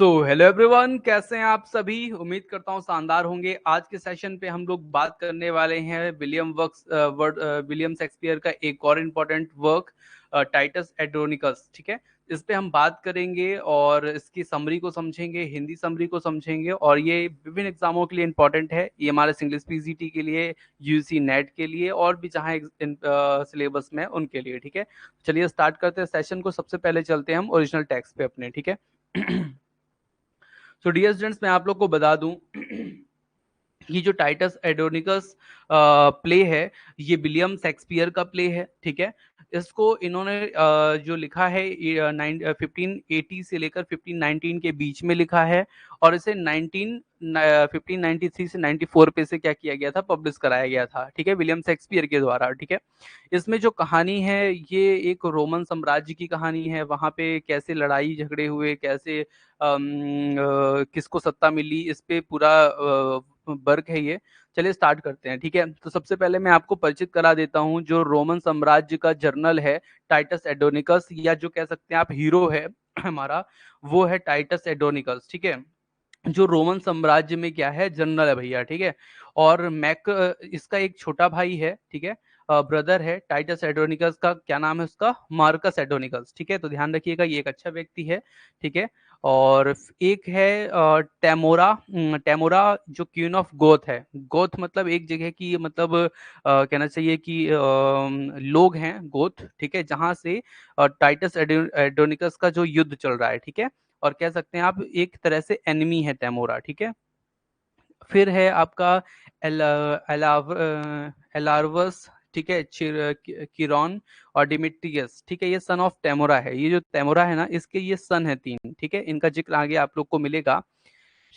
Hello everyone, कैसे हैं आप सभी। उम्मीद करता हूँ शानदार होंगे। आज के सेशन पे हम लोग बात करने वाले हैं विलियम शेक्सपियर का एक और इम्पोर्टेंट वर्क, टाइटस एड्रोनिकस। ठीक है, इस पे हम बात करेंगे और इसकी समरी को समझेंगे, हिंदी समरी को समझेंगे। और ये विभिन्न एग्जामों के लिए इम्पोर्टेंट है। ये हमारे इंग्लिश पीजीटी के लिए, यूजी नेट के लिए, और भी जहाँ सिलेबस में उनके लिए। ठीक है, चलिए स्टार्ट करते हैं सेशन को। सबसे पहले चलते हैं हम ओरिजिनल टेक्स्ट पे अपने। ठीक है। डियर स्टूडेंट्स, मैं आप लोग को बता दूं ये जो टाइटस एडोनिकस प्ले है, ये विलियम शेक्सपियर का प्ले है। ठीक है, इसको इन्होंने जो लिखा है 1580 से लेकर 1519 के बीच में लिखा है। और इसे 1593 से 94 पे से क्या किया गया था, पब्लिश कराया गया था। ठीक है, विलियम शेक्सपियर के द्वारा। ठीक है, इसमें जो कहानी है ये एक रोमन साम्राज्य की कहानी है। वहां पे कैसे लड़ाई झगड़े हुए, कैसे किसको सत्ता मिली, इस पे पूरा वर्क है ये। चलिए स्टार्ट करते हैं। ठीक है, तो सबसे पहले मैं आपको परिचित करा देता हूँ। जो रोमन साम्राज्य का जर्नल है टाइटस एडोनिकस, या जो कह सकते हैं आप हीरो है हमारा, वो है टाइटस एडोनिकस। ठीक है, जो रोमन साम्राज्य में क्या है, जनरल है भैया। ठीक है, और मैक इसका एक छोटा भाई है। ठीक है, ब्रदर है टाइटस एड्रोनिकस का। क्या नाम है उसका, मार्कस एड्रोनिकस। ठीक है, तो ध्यान रखिएगा ये एक अच्छा व्यक्ति है। ठीक है, और एक है टेमोरा। टेमोरा जो क्वीन ऑफ गोथ है। गोथ मतलब एक जगह की, मतलब कहना चाहिए कि लोग हैं गोथ। ठीक है, जहां से टाइटस एड्रोनिकस का जो युद्ध चल रहा है। ठीक है, और कह सकते हैं आप एक तरह से एनिमी है टेमोरा। ठीक है, फिर है आपका एल, एलार्वस। ठीक है, किरॉन और डिमिट्रियस। ठीक है, ये सन ऑफ टेमोरा है। ये जो टेमोरा है ना, इसके ये सन है तीन। ठीक है, इनका जिक्र आगे आप लोग को मिलेगा।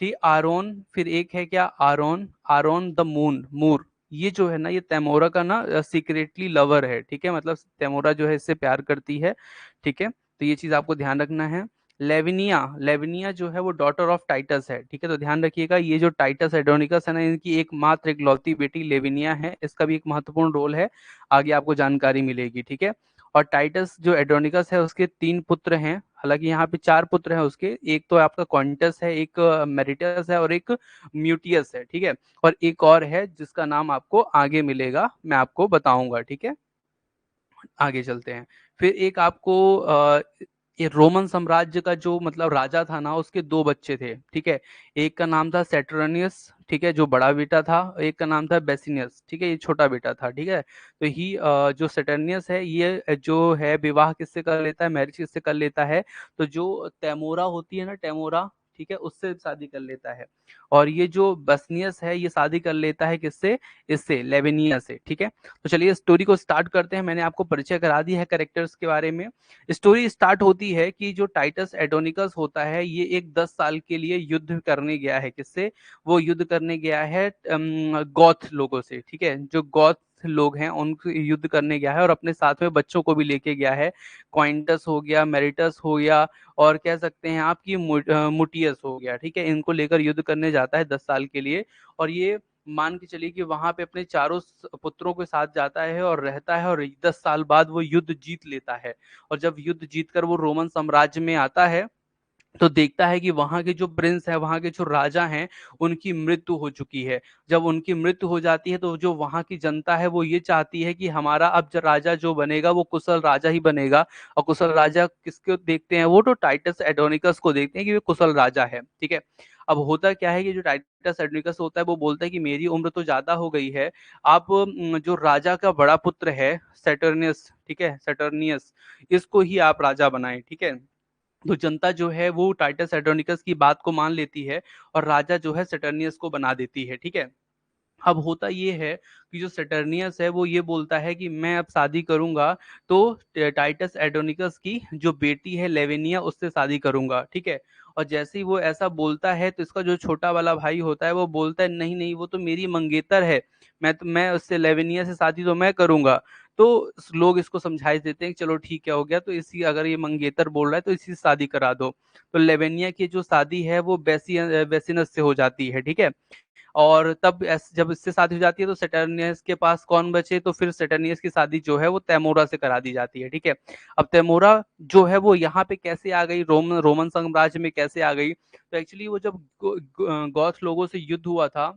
श्री आरोन, फिर एक है क्या, आरोन, आरोन द मूर। ये जो है ना, ये तैमोरा का ना सीक्रेटली लवर है। ठीक है, मतलब तैमोरा जो है इससे प्यार करती है। ठीक है, तो ये चीज आपको ध्यान रखना है। लेविनिया, लेविनिया जो है वो डॉटर ऑफ टाइटस है। ठीक है, तो ध्यान रखिएगा ये जो टाइटस एडोनिकस है ना, इनकी एकमात्र इकलौती बेटी लेविनिया है। इसका भी एक महत्वपूर्ण रोल है, आगे आपको जानकारी मिलेगी। ठीक है, और टाइटस जो एड्रोनिकस है उसके तीन पुत्र हैं। हालांकि यहाँ पे चार पुत्र हैं उसके। एक तो आपका क्वांटस है, एक मेरिटस है, और एक म्यूटियस है। ठीक है, और एक और है जिसका नाम आपको आगे मिलेगा, मैं आपको बताऊंगा। ठीक है, आगे चलते हैं। फिर एक आपको ये रोमन साम्राज्य का जो मतलब राजा था ना, उसके दो बच्चे थे। ठीक है, एक का नाम था सेटरनियस। ठीक है, जो बड़ा बेटा था। एक का नाम था बेसिनियस। ठीक है, ये छोटा बेटा था। ठीक है, तो जो सेटरनियस है, ये जो है विवाह किससे कर लेता है, मैरिज किससे कर लेता है, तो जो तैमोरा होती है ना, तैमोरा, ठीक है, उससे शादी कर लेता है। और ये जो बसनियस है, ये शादी कर लेता है किससे, इससे, लेवेनिया से। ठीक है, तो चलिए स्टोरी को स्टार्ट करते हैं। मैंने आपको परिचय करा दी है कैरेक्टर्स के बारे में। स्टोरी स्टार्ट होती है कि जो टाइटस एडोनिकस होता है, ये एक 10 साल के लिए युद्ध करने गया है। किससे, वो युद्ध करने गया है गॉथ लोगों से। ठीक है, जो गॉथ लोग हैं उनको युद्ध करने गया है, और अपने साथ में बच्चों को भी लेके गया है। क्वाइंटस हो गया, मेरिटस हो गया, और कह सकते हैं आपकी मुटियस हो गया। ठीक है, इनको लेकर युद्ध करने जाता है 10 साल के लिए। और ये मान के चलिए कि वहां पे अपने चारों पुत्रों के साथ जाता है और रहता है, और 10 साल बाद वो युद्ध जीत लेता है। और जब युद्ध जीतकर वो रोमन साम्राज्य में आता है, तो देखता है कि वहां के जो प्रिंस है, वहां के जो राजा हैं, उनकी मृत्यु हो चुकी है। जब उनकी मृत्यु हो जाती है, तो जो वहां की जनता है वो ये चाहती है कि हमारा अब जो राजा जो बनेगा वो कुशल राजा ही बनेगा। और कुशल राजा किसको देखते हैं, वो तो टाइटस एडोनिकस को देखते हैं कि वे कुशल राजा है। ठीक है, अब होता क्या है कि जो टाइटस एडोनिकस होता है वो बोलता है कि मेरी उम्र तो ज्यादा हो गई है। आप जो राजा का बड़ा पुत्र है सेटर्नियस, ठीक है, सेटर्नियस, इसको ही आप राजा बनाएं। ठीक है, तो जनता जो है वो टाइटस एड्रोनिकस की बात को मान लेती है, और राजा जो है सेटर्नियस को बना देती है। ठीक है, अब होता ये है कि जो सेटर्नियस है वो ये बोलता है कि मैं अब शादी करूंगा, तो टाइटस एडोनिकस की जो बेटी है लेवेनिया, उससे शादी करूंगा। ठीक है, और जैसे ही वो ऐसा बोलता है, तो इसका जो छोटा वाला भाई होता है वो बोलता है नहीं नहीं, वो तो मेरी मंगेतर है, मैं उससे लेवेनिया से शादी तो मैं करूंगा। तो लोग इसको समझाइश देते हैं कि चलो ठीक है, हो गया, तो इसी, अगर ये मंगेतर बोल रहा है तो इसी से शादी करा दो। तो लेवेनिया की जो शादी है वो बेसिनस से हो जाती है, ठीक है। और तब जब इससे शादी हो जाती है तो सेटर्नियस के पास कौन बचे, तो फिर सेटर्नियस की शादी जो है वो तैमोरा से करा दी जाती है, ठीक है। अब तैमोरा जो है वो यहाँ पे कैसे आ गई, रोमन साम्राज्य में कैसे आ गई, तो एक्चुअली वो जब गौथ लोगों से युद्ध हुआ था,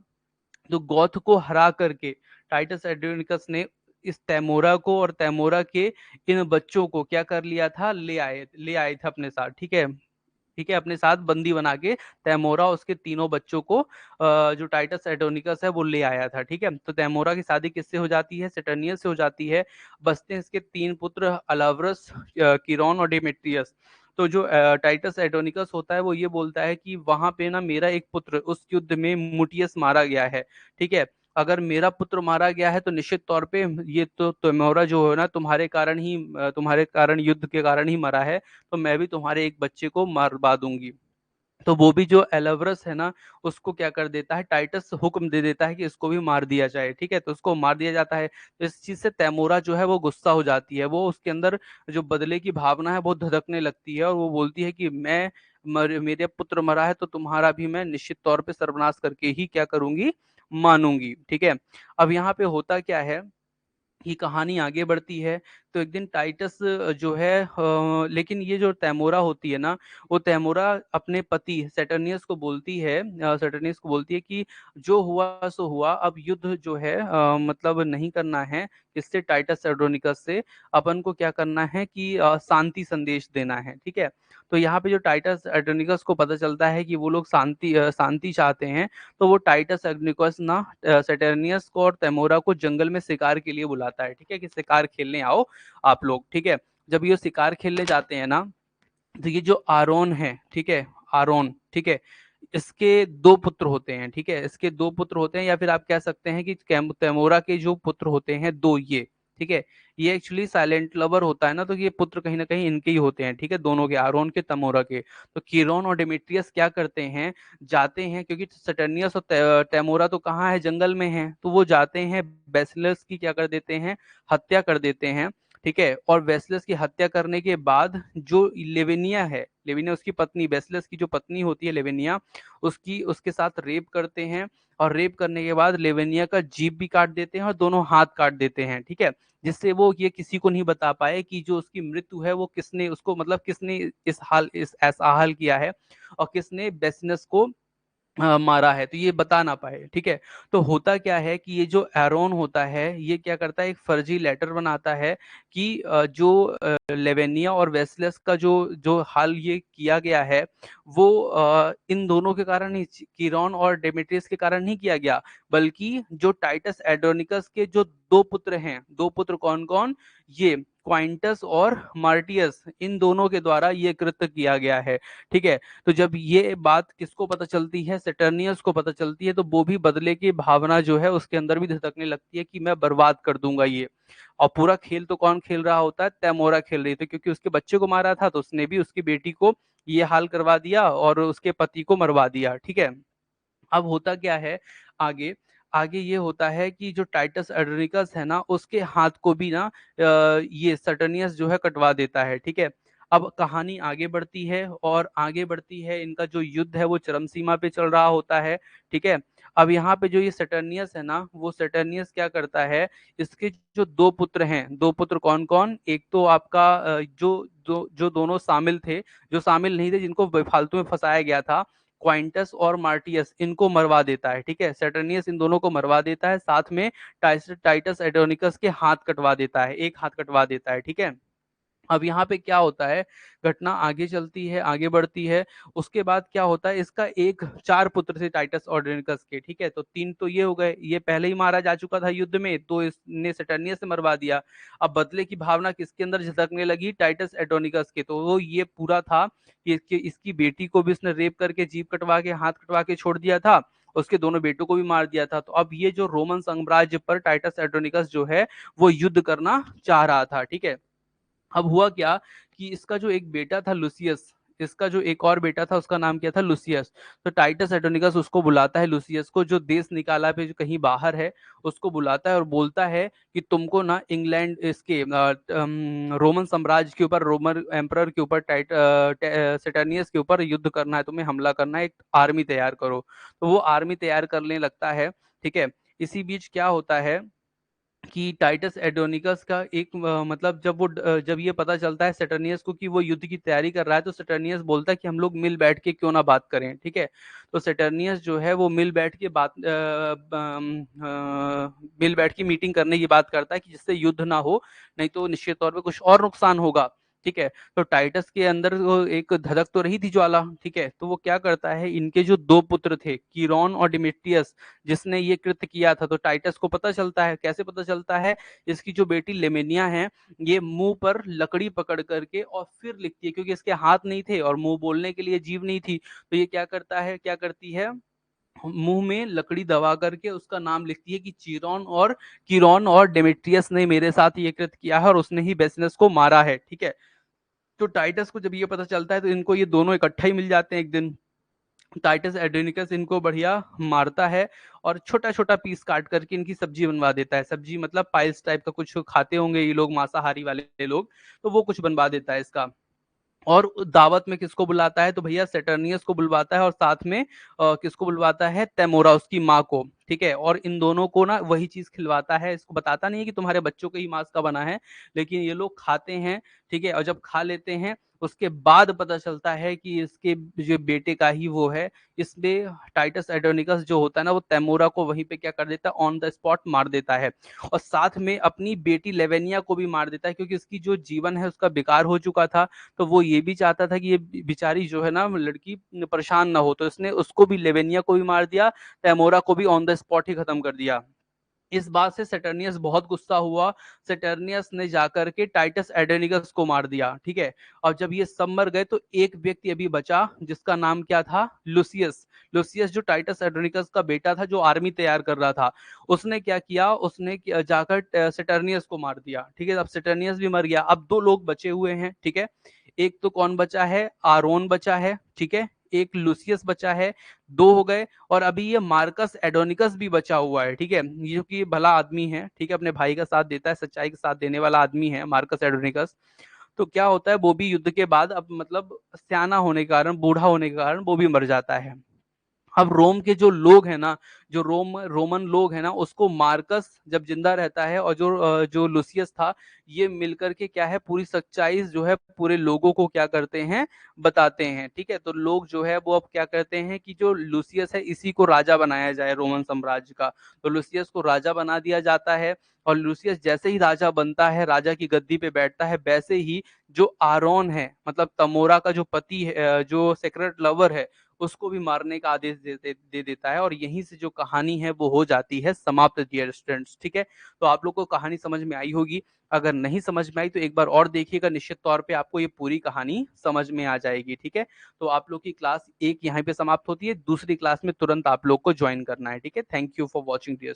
तो गौथ को हरा करके टाइटस एड्रियनिकस ने इस तैमोरा को और तैमोरा के इन बच्चों को क्या कर लिया था, ले आए थे अपने साथ, ठीक है। ठीक है, अपने साथ बंदी बना के तैमोरा उसके तीनों बच्चों को जो टाइटस एडोनिकस है वो ले आया था, ठीक है। तो तैमोरा की शादी किससे हो जाती है, सेटर्नियस से हो जाती है। बसते हैं इसके तीन पुत्र, अलावरस, किरोन और डिमेट्रियस। तो जो टाइटस एडोनिकस होता है वो ये बोलता है कि वहां पे ना मेरा एक पुत्र उस युद्ध में मुटियस मारा गया है, ठीक है। अगर मेरा पुत्र मारा गया है तो निश्चित तौर पे ये तो तैमोरा जो है ना तुम्हारे कारण युद्ध के कारण ही मरा है, तो मैं भी तुम्हारे एक बच्चे को मरवा दूंगी। तो वो भी जो एलावरस है ना, उसको क्या कर देता है, टाइटस हुक्म दे देता है कि इसको भी मार दिया जाए, ठीक है। तो उसको मार दिया जाता है। तो इस चीज से तैमोरा जो है वो गुस्सा हो जाती है, वो उसके अंदर जो बदले की भावना है वो धधकने लगती है, और वो बोलती है कि मेरे पुत्र मरा है तो तुम्हारा भी मैं निश्चित तौर पे सर्वनाश करके ही क्या करूंगी, मानूंगी, ठीक है। अब यहाँ पे होता क्या है कि कहानी आगे बढ़ती है। तो एक दिन टाइटस जो है लेकिन ये जो तैमोरा होती है ना, वो तैमोरा अपने पति सेटर्नियस को बोलती है कि जो हुआ सो हुआ, अब युद्ध जो है मतलब नहीं करना है इससे, टाइटस एड्रोनिकस से। अपन को क्या करना है कि शांति संदेश देना है, ठीक है। तो यहाँ पे जो टाइटस एड्रोनिकस को पता चलता है कि वो लोग शांति चाहते हैं, तो वो टाइटस एग्निकस ना सेटेनियस को और तैमोरा को जंगल में शिकार के लिए बुलाता है, ठीक है, कि शिकार खेलने आओ आप लोग, ठीक है। जब ये शिकार खेलने जाते हैं ना, तो ये जो आरोन है, ठीक है, आरोन, ठीक है, इसके दो पुत्र होते हैं, ठीक है, इसके दो पुत्र होते हैं, या फिर आप कह सकते हैं कि तैमोरा के जो पुत्र होते हैं दो, ये, ठीक है, ये एक्चुअली साइलेंट लवर होता है ना, तो ये पुत्र कहीं ना कहीं इनके ही होते हैं, ठीक है, दोनों के, आरोन के, तमोरा के। तो कीरोन और डिमिट्रियस क्या करते हैं, जाते हैं, क्योंकि सटर्नियस और तैमोरा तो कहाँ है, जंगल में है, तो वो जाते हैं, बेसिलस की क्या कर देते हैं, हत्या कर देते हैं, ठीक है। और वेसलस की हत्या करने के बाद जो लेविनिया है, लेविनिया उसकी पत्नी, बेसिलस की जो पत्नी होती है लेविनिया, उसके साथ रेप करते हैं, और रेप करने के बाद लेविनिया का जीभ भी काट देते हैं और दोनों हाथ काट देते हैं, ठीक है। जिससे वो ये किसी को नहीं बता पाए कि जो उसकी मृत्यु है वो किसने उसको, मतलब किसने इस ऐसा हाल किया है, और किसने बेसिनस को मारा है, तो ये बता ना पाए, ठीक है। तो होता क्या है कि ये जो एरोन होता है ये क्या करता है, एक फर्जी लेटर बनाता है कि जो लेवेनिया और वेसलस का जो जो हाल ये किया गया है, वो इन दोनों के कारण ही, कीरोन और डेमेट्रियस के कारण नहीं किया गया, बल्कि जो टाइटस एड्रोनिकस के जो दो पुत्र हैं, दो पुत्र कौन कौन, ये क्वाइंटस और मार्टियस, इन दोनों के द्वारा ये कृत्य किया गया है, ठीक है। तो जब ये बात किसको पता चलती है, सेटर्नियस को पता चलती है, तो वो भी बदले की भावना जो है उसके अंदर भी धधकने लगती है कि मैं बर्बाद कर दूंगा ये। और पूरा खेल तो कौन खेल रहा होता है, तैमोरा खेल रही थी, क्योंकि उसके बच्चे को मारा था तो उसने भी उसकी बेटी को ये हाल करवा दिया और उसके पति को मरवा दिया, ठीक है। अब होता क्या है आगे, आगे ये होता है कि जो टाइटस एड्रिनिकस है ना, उसके हाथ को भी ना ये सटर्नियस जो है कटवा देता है, ठीक है। अब कहानी आगे बढ़ती है, और आगे बढ़ती है, इनका जो युद्ध है वो चरम सीमा पे चल रहा होता है, ठीक है। अब यहाँ पे जो ये सटर्नियस है ना, वो सटर्नियस क्या करता है, इसके जो दो पुत्र हैं, दो पुत्र कौन कौन, एक तो आपका जो दोनों शामिल थे, जो शामिल नहीं थे, जिनको फालतू में फंसाया गया था, क्वाइंटस और मार्टियस, इनको मरवा देता है, ठीक है। सेटर्नियस इन दोनों को मरवा देता है, साथ में टाइटस एडोनिकस के हाथ कटवा देता है, एक हाथ कटवा देता है, ठीक है। अब यहाँ पे क्या होता है, घटना आगे चलती है, आगे बढ़ती है। उसके बाद क्या होता है, इसका एक, चार पुत्र थे टाइटस ऑर्डिनकस के, ठीक है। तो तीन तो ये हो गए, ये पहले ही मारा जा चुका था युद्ध में, तो इसने सेटर्नियस से मरवा दिया। अब बदले की भावना किसके अंदर झलकने लगी, टाइटस एडोनिकस के। तो वो ये पूरा था कि इसकी बेटी को भी इसने रेप करके जीभ कटवा के, हाथ कटवा के छोड़ दिया था, उसके दोनों बेटों को भी मार दिया था। तो अब ये जो रोमन साम्राज्य पर टाइटस एड्रोनिकस जो है वो युद्ध करना चाह रहा था, ठीक है। अब हुआ क्या कि इसका जो एक बेटा था लुसियस, इसका जो एक और बेटा था उसका नाम क्या था, लुसियस। तो टाइटस एंड्रोनिकस उसको बुलाता है, लुसियस को, जो देश निकाला पे जो कहीं बाहर है, उसको बुलाता है और बोलता है कि तुमको ना इंग्लैंड इसके रोमन साम्राज्य के ऊपर, रोमन एम्परर के ऊपर, सेटर्नियस के ऊपर युद्ध करना है, तुम्हें हमला करना है, एक आर्मी तैयार करो। तो वो आर्मी तैयार करने लगता है। ठीक है। इसी बीच क्या होता है कि टाइटस एडोनिकस का एक मतलब जब ये पता चलता है सेटर्नियस को कि वो युद्ध की तैयारी कर रहा है, तो सेटर्नियस बोलता है कि हम लोग मिल बैठ के क्यों ना बात करें। ठीक है। तो सेटर्नियस जो है वो मिल बैठ की मीटिंग करने की बात करता है कि जिससे युद्ध ना हो, नहीं तो निश्चित तौर पे कुछ और नुकसान होगा। ठीक है। तो टाइटस के अंदर वो एक धधक तो रही थी ज्वाला। ठीक है। तो वो क्या करता है, इनके जो दो पुत्र थे, कीरोन और डिमेट्रियस, जिसने ये कृत्य किया था, तो टाइटस को पता चलता है। कैसे पता चलता है, इसकी जो बेटी लेमेनिया है, ये मुंह पर लकड़ी पकड़ करके और फिर लिखती है, क्योंकि इसके हाथ नहीं थे और मुंह बोलने के लिए जीभ नहीं थी, तो ये क्या करता है, क्या करती है, मुंह में लकड़ी दबा करके उसका नाम लिखती है कि चीरोन और कीरोन और डेमेट्रियस ने मेरे साथ ये कृत्य किया है और उसने ही बेसिनस को मारा है। ठीक है। तो टाइटस को जब ये पता चलता है तो इनको ये दोनों इकट्ठा ही मिल जाते हैं एक दिन। टाइटस एड्रेनिकस इनको बढ़िया मारता है और छोटा छोटा पीस काट करके इनकी सब्जी बनवा देता है। सब्जी मतलब पाइल्स टाइप का कुछ खाते होंगे ये लोग, मांसाहारी वाले लोग, तो वो कुछ बनवा देता है इसका। और दावत में किसको बुलाता है, तो भैया सेटर्नियस को बुलवाता है और साथ में किसको बुलवाता है, तेमोरा, उसकी माँ को। ठीक है। और इन दोनों को ना वही चीज खिलवाता है, इसको बताता नहीं है कि तुम्हारे बच्चों के ही मांस का बना है, लेकिन ये लोग खाते हैं। ठीक है। और जब खा लेते हैं उसके बाद पता चलता है कि इसके जो बेटे का ही वो है। इसमें टाइटस एडोनिकस जो होता है ना, वो तेमोरा को वहीं पे क्या कर देता है, ऑन द स्पॉट मार देता है। और साथ में अपनी बेटी लेवेनिया को भी मार देता है, क्योंकि उसकी जो जीवन है उसका बेकार हो चुका था। तो वो ये भी चाहता था कि ये बेचारी जो है ना लड़की परेशान ना हो, तो इसने उसको भी, लेवेनिया को भी मार दिया, तैमोरा को भी ऑन द स्पॉट ही खत्म कर दिया। इस बात से सेटर्नियस बहुत गुस्सा हुआ। सेटर्नियस ने जाकर के टाइटस एडेनिकस को मार दिया। ठीक है। और जब ये सब मर गए तो एक व्यक्ति अभी बचा, जिसका नाम क्या था, लुसियस। लुसियस जो टाइटस एड्रोनिकस का बेटा था, जो आर्मी तैयार कर रहा था, उसने क्या किया, उसने जाकर सेटर्नियस को मार दिया। ठीक है। अब सेटर्नियस भी मर गया। अब दो लोग बचे हुए हैं। ठीक है। एक तो कौन बचा है, आरोन बचा है। ठीक है। एक लुसियस बचा है। दो हो गए। और अभी ये मार्कस एडोनिकस भी बचा हुआ है। ठीक है। ये जो कि भला आदमी है, ठीक है, अपने भाई का साथ देता है, सच्चाई का साथ देने वाला आदमी है मार्कस एडोनिकस। तो क्या होता है, वो भी युद्ध के बाद अब मतलब सियाना होने के कारण, बूढ़ा होने के कारण वो भी मर जाता है। अब रोम के जो लोग हैं ना, जो रोमन लोग हैं ना, उसको मार्कस जब जिंदा रहता है और जो लुसियस था, ये मिलकर के क्या है, पूरी सच्चाई जो है पूरे लोगों को क्या करते हैं, बताते हैं। ठीक है। तो लोग जो है वो अब क्या करते हैं कि जो लुसियस है इसी को राजा बनाया जाए रोमन साम्राज्य का। तो लुसियस को राजा बना दिया जाता है। और लुसियस जैसे ही राजा बनता है, राजा की गद्दी पे बैठता है, वैसे ही जो आरोन है, मतलब तमोरा का जो पति है, जो सेक्रेट लवर है, उसको भी मारने का आदेश दे देता है। और यहीं से जो कहानी है वो हो जाती है समाप्त, डियर स्टूडेंट्स। ठीक है। तो आप लोग को कहानी समझ में आई होगी। अगर नहीं समझ में आई तो एक बार और देखिएगा, निश्चित तौर पे आपको ये पूरी कहानी समझ में आ जाएगी। ठीक है। तो आप लोग की क्लास एक यहाँ पे समाप्त होती है, दूसरी क्लास में तुरंत आप लोग को ज्वाइन करना है। ठीक है। Thank you for watching dear.